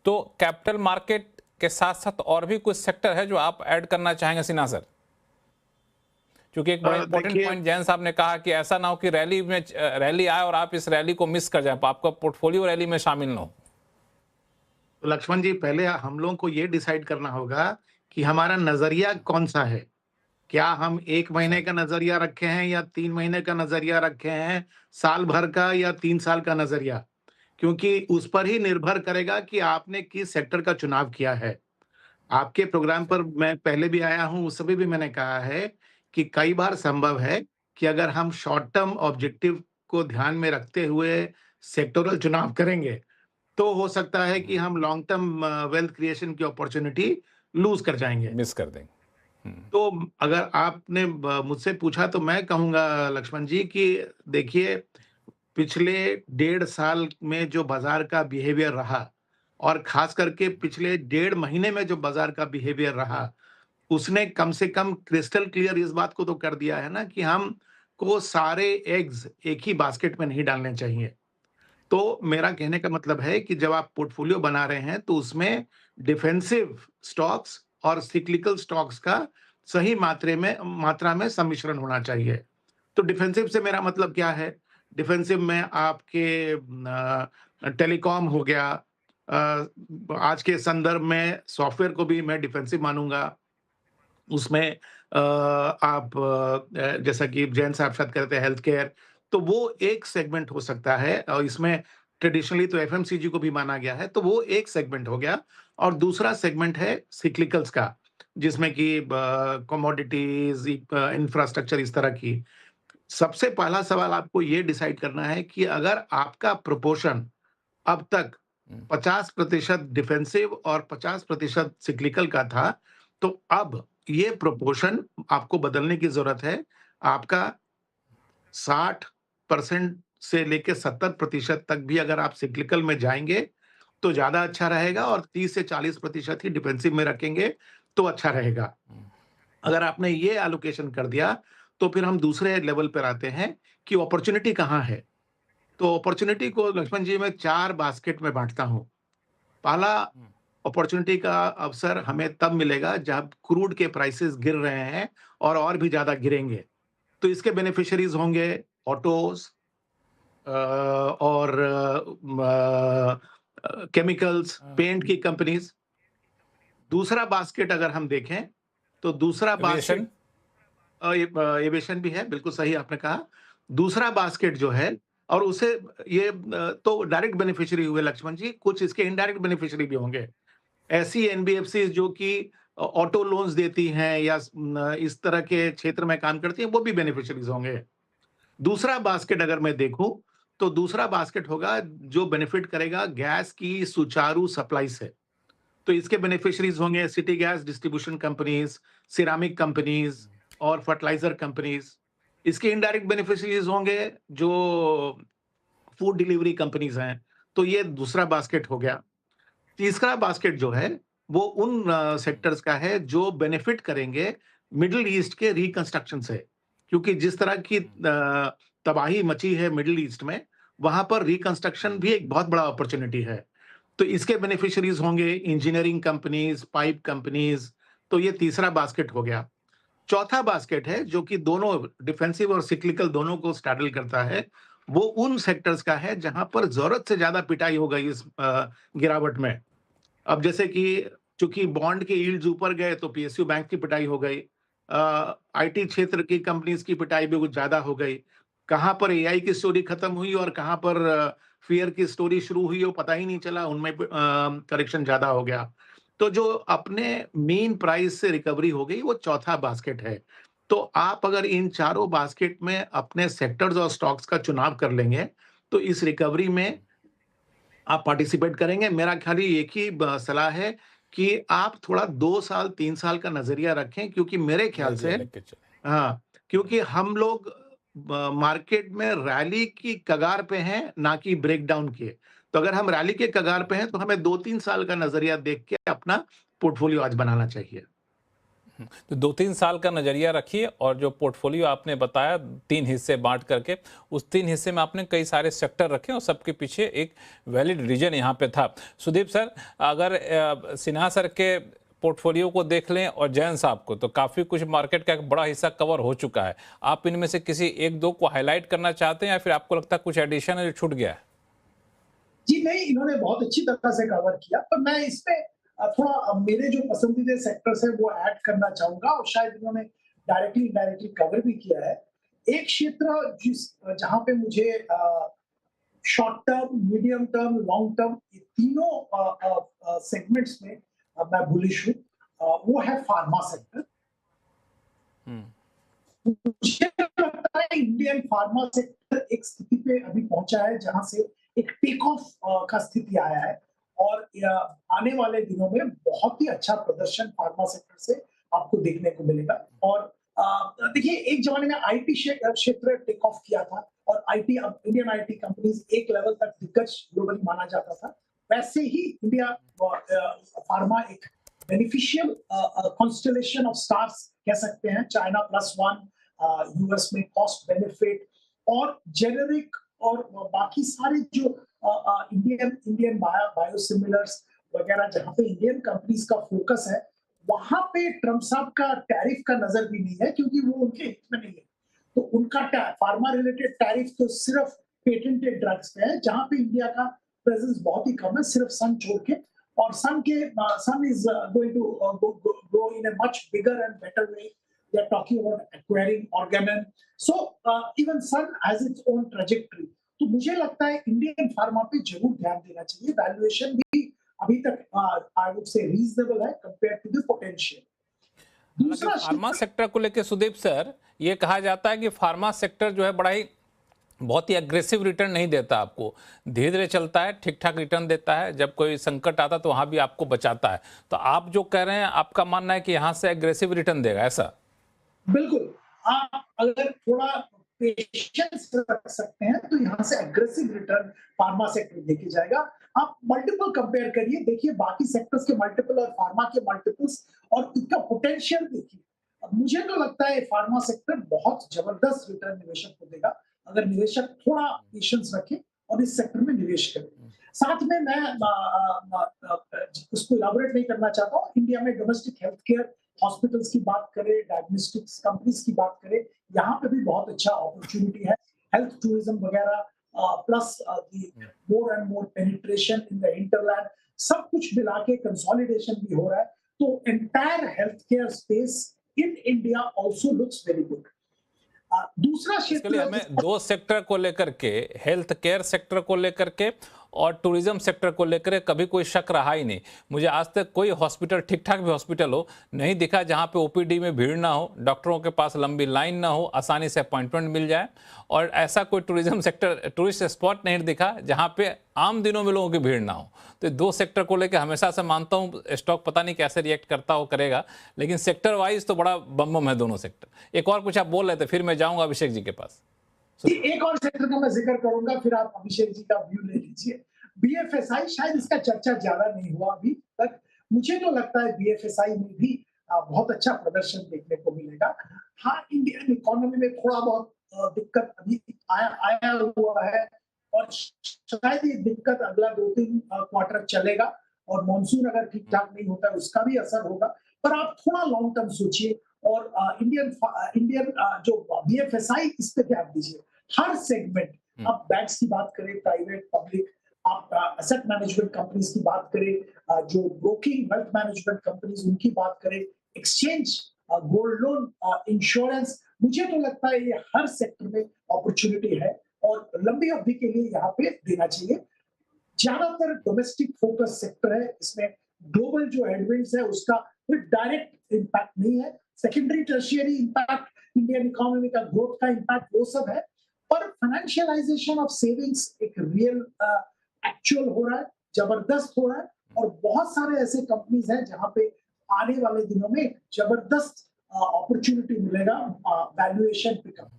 तो capital market के साथ साथ और भी कुछ सेक्टर है जो आप ऐड करना चाहेंगे सिन्हा सर? क्योंकि एक बड़ा इंपॉर्टेंट देखिए पॉइंट जैन साहब ने कहा कि ऐसा ना हो कि रैली आए और आप इस रैली को मिस कर जाए, आपका पोर्टफोलियो रैली में शामिल ना हो। तो लक्ष्मण जी, पहले हम लोगों को ये डिसाइड करना होगा कि हमारा नजरिया कौन सा है। क्या हम 1 महीने अच्छा। का नजरिया रखे हैं या 3 महीने का नजरिया रखे हैं, साल भर का या 3 साल का नजरिया? क्योंकि उस पर ही निर्भर करेगा कि आपने किस सेक्टर का चुनाव किया है। आपके प्रोग्राम अच्छा। पर मैं पहले भी आया हूँ, उस समय भी मैंने कहा है कि कई बार संभव है कि अगर हम शॉर्ट टर्म ऑब्जेक्टिव को ध्यान में रखते हुए सेक्टोरल चुनाव करेंगे, तो हो सकता है कि हम लॉन्ग टर्म वेल्थ क्रिएशन की अपॉर्च्युनिटी लूज़ कर जाएँगे। मिस कर देंगे। तो अगर आपने मुझसे पूछा तो मैं कहूँगा लक्ष्मण जी कि देखिए, पिछले 1.5 साल में जो बाज़ार का बिहेवियर रहा और ख़ास करके पिछले 1.5 महीने में जो बाज़ार का बिहेवियर रहा, उसने कम से कम क्रिस्टल क्लियर इस बात को तो कर दिया है ना कि हमको सारे एग्स एक ही बास्केट में नहीं डालने चाहिए। तो मेरा कहने का मतलब है कि जब आप पोर्टफोलियो बना रहे हैं तो उसमें डिफेंसिव स्टॉक्स और सिक्लिकल स्टॉक्स का सही मात्रा में सम्मिश्रण होना चाहिए। तो डिफेंसिव से मेरा मतलब क्या है? डिफेंसिव में आपके टेलीकॉम हो गया, आज के संदर्भ में सॉफ्टवेयर को भी मैं डिफेंसिव मानूँगा। उसमें आप जैसा कि जैन साहब शायद कहते हैं हेल्थ केयर, तो वो एक सेगमेंट हो सकता है और इसमें ट्रेडिशनली तो एफएमसीजी को भी माना गया है, तो वो एक सेगमेंट हो गया और दूसरा सेगमेंट है सिक्लिकल्स का, जिसमें कि कमोडिटीज़, इंफ्रास्ट्रक्चर इस तरह की। सबसे पहला सवाल आपको ये डिसाइड करना है कि अगर आपका प्रोपोर्शन अब तक 50% डिफेंसिव और 50% सिक्लिकल का था, तो अब ये प्रोपोर्शन आपको बदलने की ज़रूरत है। आपका 60% से लेके 70% तक भी अगर आप सिक्लिकल में जाएँगे, तो ज़्यादा अच्छा रहेगा और 30 से 40% ही डिफेंसिव में रखेंगे, तो अच्छा रहेगा। अगर आपने ये एलोकेशन कर दिया, तो फिर हम दूसरे लेवल पर आते हैं कि अपॉर्च्युनिटी कहाँ है? तो अपॉर्च्युनिटी को लक्ष्मण जी मैं 4 बास्केट में बाँटता हूँ। पहला अपॉर्च्युनिटी का अवसर हमें तब मिलेगा जब क्रूड के प्राइसेस गिर रहे हैं और भी ज़्यादा गिरेंगे। तो इसके बेनिफिशियरीज़ होंगे ऑटोज़ और केमिकल्स, पेंट की कंपनीज़। दूसरा बास्केट अगर हम देखें, तो दूसरा एविएशन। बास्केट एविएशन भी है, बिल्कुल सही आपने कहा। दूसरा बास्केट जो है और उसे ये तो डायरेक्ट बेनिफिशियरी हुए लक्ष्मण जी, कुछ इसके इनडायरेक्ट बेनिफिशियरी भी होंगे। ऐसी एनबीएफसीज़ जो कि ऑटो लोन्स देती हैं या इस तरह के क्षेत्र में काम करती हैं, वो भी बेनिफिशियरीज़ होंगे। दूसरा बास्केट अगर मैं देखूँ, तो दूसरा बास्केट होगा जो बेनिफिट करेगा गैस की सुचारू सप्लाई से। तो इसके बेनिफिशियरीज़ होंगे city gas distribution companies, ceramic companies और फर्टिलाइज़र कंपनीज़। इसके इनडायरेक्ट बेनिफिशियरीज़ होंगे जो फूड डिलीवरी कंपनीज़ हैं। तो ये दूसरा बास्केट हो गया। तीसरा बास्केट जो है, वो उन सेक्टर्स का है जो बेनिफिट करेंगे मिडल ईस्ट के रिकंस्ट्रक्शन से। क्योंकि जिस तरह की तबाही मची है मिडल ईस्ट में, वहाँ पर रिकंस्ट्रक्शन भी एक बहुत बड़ा अपॉर्च्युनिटी है। तो इसके बेनिफिशियरीज़ होंगे इंजीनियरिंग कंपनीज़, पाइप कंपनीज़, तो ये तीसरा बास्केट हो गया। चौथा बास्केट है जो कि दोनों डिफेंसिव और सिक्लिकल दोनों को स्ट्रैडल करता है, वो उन सेक्टर्स का है जहाँ पर ज़रूरत से ज़्यादा पिटाई हो गई इस गिरावट में। अब जैसे कि चूँकि बॉन्ड के यील्ड्स ऊपर गए तो पीएसयू बैंक की पिटाई हो गई। आईटी क्षेत्र की कंपनीज़ की पिटाई भी कुछ ज़्यादा हो गई। कहाँ पर एआई की स्टोरी खत्म हुई और कहाँ पर फ़ियर की स्टोरी शुरू हुई वो पता ही नहीं चला, उनमें करेक्शन ज़्यादा हो गया। तो जो अपने मीन प्राइस से रिकवरी हो गई वो चौथा बास्केट है। तो आप अगर इन चारों बास्केट में अपने सेक्टर्स और स्टॉक्स का चुनाव कर लेंगे, तो इस रिकवरी में आप पार्टिसिपेट करेंगे। मेरा खाली एक ही सलाह है कि आप थोड़ा 2 साल, 3 साल का नज़रिया रखें क्योंकि मेरे ख्याल नजरिया से लेके चले। हाँ, क्योंकि हम लोग मार्केट में रैली की कगार पे हैं, ना कि ब्रेकडाउन के। तो अगर हम रैली के कगार पे हैं, तो हमें 2-3 साल का नज़रिया देख के अपना पोर्टफोलियो आज बनाना चाहिए। तो 2-3 साल का नज़रिया रखिए और जो पोर्टफोलियो आपने बताया 3 हिस्से बाँट करके, उस 3 हिस्से में आपने कई सारे सेक्टर रखे और सबके पीछे एक वैलिड रीज़न यहाँ पे था। सुदीप सर, अगर सिन्हा सर के पोर्टफोलियो को देख लें और जैन साहब को, तो काफ़ी कुछ मार्केट का एक बड़ा हिस्सा कवर हो चुका है। आप इनमें से किसी 1-2 को हाइलाइट करना चाहते हैं या फिर आपको लगता है कुछ एडिशन है जो छूट गया है? जी नहीं, इन्होंने बहुत अच्छी तरह से कवर किया, पर मैं इसमें थोड़ा मेरे जो पसंदीदा सेक्टर्स हैं वो ऐड करना चाहूँगा और शायद इन्होंने डायरेक्टली इनडायरेक्टली कवर भी किया है। एक क्षेत्र जहाँ पे मुझे short term, medium term, long term ये तीनों सेगमेंट्स में मैं बुलिश हूँ, वो है फार्मा सेक्टर। मुझे लगता है इंडियन फार्मा सेक्टर एक स्थिति पे अभी पहुंचा है जहां से एक टेक ऑफ का स्थिति आया है और आने वाले दिनों में बहुत ही अच्छा प्रदर्शन फार्मा सेक्टर से आपको देखने को मिलेगा। और देखिए, एक जमाने में आईटी क्षेत्र टेक ऑफ किया था और आईटी, अब इंडियन आईटी कंपनीज एक लेवल तक दिग्गज ग्लोबली माना जाता था, वैसे ही इंडिया फार्मा एक बेनिफिशियल कॉन्स्टलेशन ऑफ स्टार्स कह सकते हैं। चाइना प्लस वन, यूएस में कॉस्ट बेनिफिट और जेनेरिक और बाकी सारे जो इंडियन बायोसिमिलर्स वगैरह जहां पे इंडियन कंपनीज का फोकस है, वहां पे ट्रम्प साहब का टैरिफ का नजर भी नहीं है क्योंकि वो उनके हित में नहीं है। तो उनका फार्मा रिलेटेड टैरिफ तो सिर्फ पेटेंटेड ड्रग्स पे है, जहां पे इंडिया का प्रेजेंस बहुत ही कम है, सिर्फ सन छोड़ के। और sun is going to grow in a much bigger and better way. They are talking about acquiring Organon. So even Sun has its own trajectory. तो मुझे लगता है इंडियन फार्मा पे जरूर ध्यान देना चाहिए। वैल्यूएशन भी अभी तक आई वुड से रीजनेबल है कंपेयर टू द पोटेंशियल। दूसरा फार्मा सेक्टर को लेकर सुदीप सर, ये कहा जाता है कि फार्मा सेक्टर जो है बड़ा ही बहुत ही एग्रेसिव रिटर्न नहीं देता आपको, धीरे धीरे चलता है, ठीक ठाक रिटर्न देता है, जब कोई संकट आता तो वहां भी आपको बचाता है। तो आप जो कह रहे हैं, आपका मानना है कि यहां से एग्रेसिव रिटर्न देगा, ऐसा? बिल्कुल, आप अगर थोड़ा पेशेंस रख सकते हैं तो यहाँ से एग्रेसिव रिटर्न फार्मा सेक्टर देके जाएगा। आप मल्टीपल कंपेयर करिए, देखिए बाकी सेक्टर्स के मल्टीपल और फार्मा के मल्टीपल्स और इसका पोटेंशियल देखिए। अब मुझे तो लगता है फार्मा सेक्टर बहुत जबरदस्त रिटर्न निवेशक को देगा अगर निवेशक थोड़ा पेशेंस रखे और इस सेक्टर में निवेश करे। साथ में मैं उसको इलाबोरेट नहीं करना चाहता हूँ। इंडिया में डोमेस्टिक हेल्थ केयर हॉस्पिटल्स की बात करें, डायग्नोस्टिक्स कंपनीज की बात करें, यहाँ पे भी बहुत अच्छा अपॉर्चुनिटी है। हेल्थ टूरिज्म वगैरह plus more and more penetration in the hinterland, सब कुछ मिला के कंसोलिडेशन भी हो रहा है। तो entire health care space in India also looks very good. दूसरा क्षेत्र हमें दो सेक्टर को लेकर के, हेल्थ केयर सेक्टर को लेकर के और टूरिज्म सेक्टर को लेकर कभी कोई शक रहा ही नहीं। मुझे आज तक कोई हॉस्पिटल, ठीक ठाक भी हॉस्पिटल हो, नहीं दिखा जहां पे ओपीडी में भीड़ ना हो, डॉक्टरों के पास लंबी लाइन ना हो, आसानी से अपॉइंटमेंट मिल जाए। और ऐसा कोई टूरिज्म सेक्टर, टूरिस्ट स्पॉट नहीं दिखा जहां पे आम दिनों में लोगों की भीड़ ना हो। तो दो सेक्टर को लेकर हमेशा से मानता हूँ स्टॉक पता नहीं कैसे रिएक्ट करता हो, करेगा, लेकिन सेक्टर वाइज तो बड़ा बम है दोनों सेक्टर। एक और कुछ आप बोल रहे थे, फिर मैं जाऊंगा अभिषेक जी के पास। एक और सेक्टर का मैं जिक्र करूंगा, फिर आप अभिषेक जी का व्यू ले लीजिए। बीएफएसआई, शायद इसका चर्चा ज्यादा नहीं हुआ अभी तक। मुझे तो लगता है बीएफएसआई में भी बहुत अच्छा प्रदर्शन देखने को मिलेगा। हाँ, इंडियन इकोनॉमी में थोड़ा बहुत दिक्कत अभी आया हुआ है और शायद ये दिक्कत अगला 2-3 क्वार्टर चलेगा और मॉनसून अगर ठीक ठाक नहीं होता है उसका भी असर होगा। पर आप थोड़ा लॉन्ग टर्म सोचिए और इंडियन जो बीएफएसआई, इस पे ध्यान दीजिए। हर सेगमेंट, आप बैंक्स की बात करें, प्राइवेट पब्लिक, आप एसेट मैनेजमेंट कंपनीज की बात करें, जो ब्रोकिंग वेल्थ मैनेजमेंट कंपनीज उनकी बात करें, एक्सचेंज, गोल्ड लोन, इंश्योरेंस, मुझे तो लगता है ये हर सेक्टर में अपॉर्चुनिटी है और लंबी अवधि के लिए यहाँ पे देना चाहिए। ज्यादातर डोमेस्टिक फोकस सेक्टर है, इसमें ग्लोबल जो हेडविंड्स है उसका कोई डायरेक्ट इम्पैक्ट नहीं है। Secondary tertiary impact, Indian economy का ग्रोथ का इम्पैक्ट, वो सब है। पर फाइनेंशियलाइजेशन ऑफ सेविंग्स एक रियल एक्चुअल हो रहा है, जबरदस्त हो रहा है और बहुत सारे ऐसे कंपनीज हैं जहां पे आने वाले दिनों में जबरदस्त अपॉर्चुनिटी मिलेगा वैल्यूएशन पिकअप।